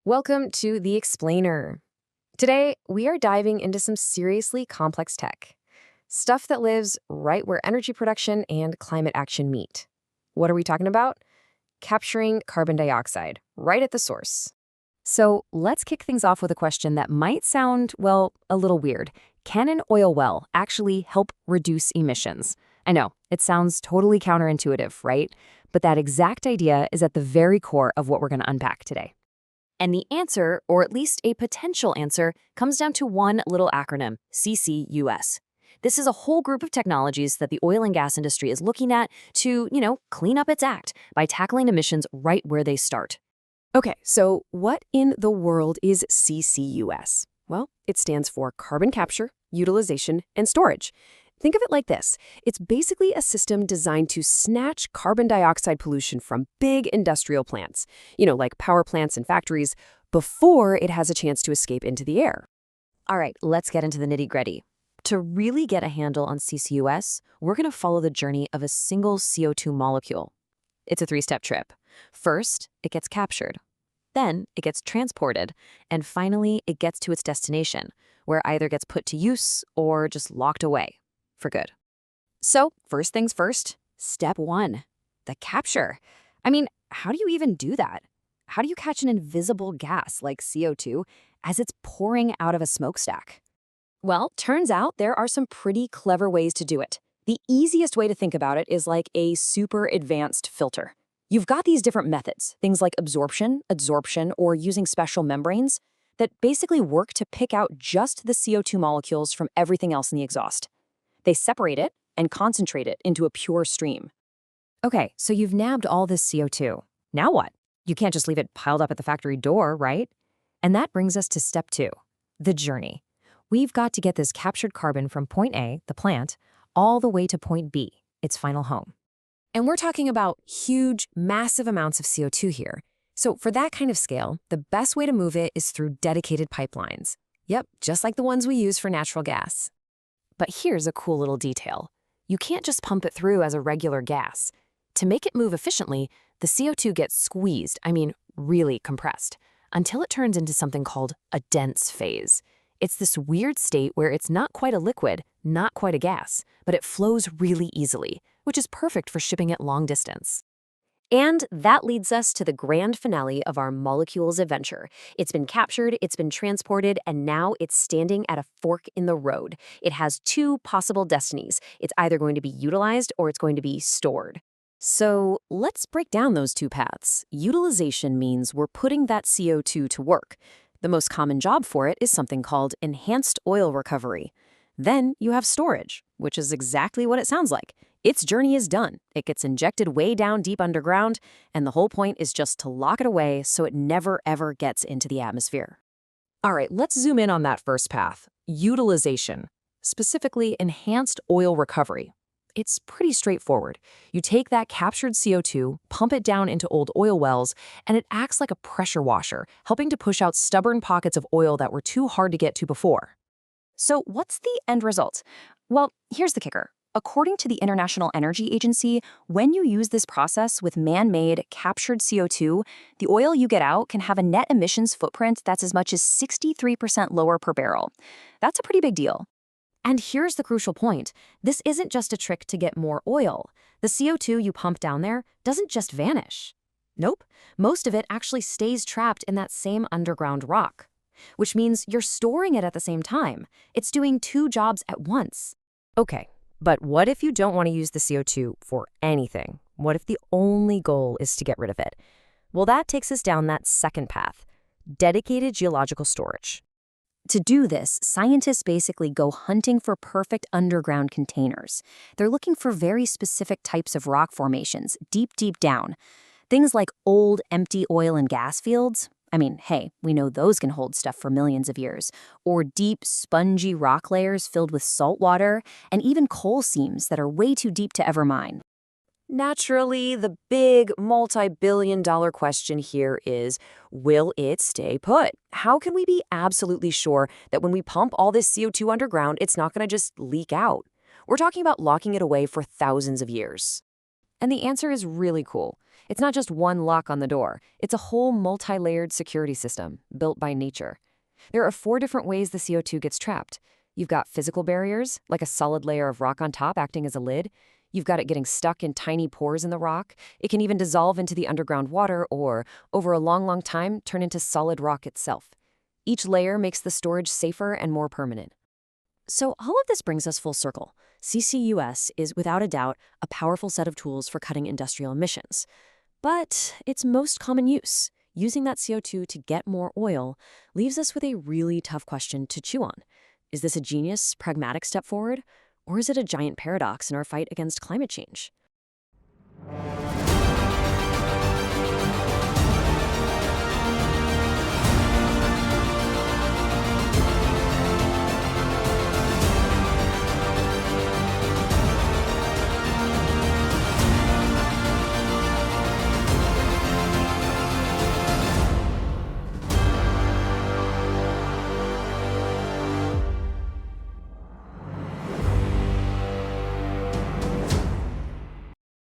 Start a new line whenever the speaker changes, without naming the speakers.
Welcome to The Explainer. Today, we are diving into some seriously complex tech. Stuff that lives right where energy production and climate action meet. What are we talking about? Capturing carbon dioxide, right at the source. So let's kick things off with a question that might sound, well, a little weird. Can an oil well actually help reduce emissions? I know, it sounds totally counterintuitive, right? But that exact idea is at the very core of what we're going to unpack today. And the answer, or at least a potential answer, comes down to one little acronym, CCUS. This is a whole group of technologies that the oil and gas industry is looking at to, clean up its act by tackling emissions right where they start. Okay, so what in the world is CCUS? Well, it stands for carbon capture, utilization, and storage. Think of it like this. It's basically a system designed to snatch carbon dioxide pollution from big industrial plants, like power plants and factories, before it has a chance to escape into the air. All right, let's get into the nitty-gritty. To really get a handle on CCUS, we're going to follow the journey of a single CO2 molecule. It's a three-step trip. First, it gets captured. Then, it gets transported. And finally, it gets to its destination, where it either gets put to use or just locked away. For good. So, first things first, step one, the capture. How do you even do that? How do you catch an invisible gas like CO2 as it's pouring out of a smokestack? Well, turns out there are some pretty clever ways to do it. The easiest way to think about it is like a super advanced filter. You've got these different methods, things like absorption, adsorption, or using special membranes that basically work to pick out just the CO2 molecules from everything else in the exhaust. They separate it and concentrate it into a pure stream. Okay, so you've nabbed all this CO2. Now what? You can't just leave it piled up at the factory door, right? And that brings us to step two, the journey. We've got to get this captured carbon from point A, the plant, all the way to point B, its final home. And we're talking about huge, massive amounts of CO2 here. So for that kind of scale, the best way to move it is through dedicated pipelines. Yep, just like the ones we use for natural gas. But here's a cool little detail. You can't just pump it through as a regular gas. To make it move efficiently, the CO2 gets squeezed, really compressed, until it turns into something called a dense phase. It's this weird state where it's not quite a liquid, not quite a gas, but it flows really easily, which is perfect for shipping it long distance. And that leads us to the grand finale of our molecules adventure. It's been captured, it's been transported, and now it's standing at a fork in the road. It has two possible destinies. It's either going to be utilized or it's going to be stored. So let's break down those two paths. Utilization means we're putting that CO2 to work. The most common job for it is something called enhanced oil recovery. Then you have storage, which is exactly what it sounds like. Its journey is done. It gets injected way down deep underground, and the whole point is just to lock it away so it never, ever gets into the atmosphere. All right, let's zoom in on that first path, utilization, specifically enhanced oil recovery. It's pretty straightforward. You take that captured CO2, pump it down into old oil wells, and it acts like a pressure washer, helping to push out stubborn pockets of oil that were too hard to get to before. So what's the end result? Well, here's the kicker. According to the International Energy Agency, when you use this process with man-made captured CO2, the oil you get out can have a net emissions footprint that's as much as 63% lower per barrel. That's a pretty big deal. And here's the crucial point. This isn't just a trick to get more oil. The CO2 you pump down there doesn't just vanish. Nope, most of it actually stays trapped in that same underground rock, which means you're storing it at the same time. It's doing two jobs at once. Okay. But what if you don't want to use the CO2 for anything? What if the only goal is to get rid of it? Well, that takes us down that second path, dedicated geological storage. To do this, scientists basically go hunting for perfect underground containers. They're looking for very specific types of rock formations, deep, deep down. Things like old, empty oil and gas fields. Hey, we know those can hold stuff for millions of years. Or deep, spongy rock layers filled with salt water, and even coal seams that are way too deep to ever mine. Naturally, the big, multi-billion-dollar question here is, will it stay put? How can we be absolutely sure that when we pump all this CO2 underground, it's not going to just leak out? We're talking about locking it away for thousands of years. And the answer is really cool. It's not just one lock on the door. It's a whole multi-layered security system built by nature. There are 4 different ways the CO2 gets trapped. You've got physical barriers, like a solid layer of rock on top acting as a lid. You've got it getting stuck in tiny pores in the rock. It can even dissolve into the underground water or, over a long, long time, turn into solid rock itself. Each layer makes the storage safer and more permanent. So all of this brings us full circle. CCUS is without a doubt a powerful set of tools for cutting industrial emissions. But its most common use, using that CO2 to get more oil, leaves us with a really tough question to chew on. Is this a genius, pragmatic step forward? Or is it a giant paradox in our fight against climate change?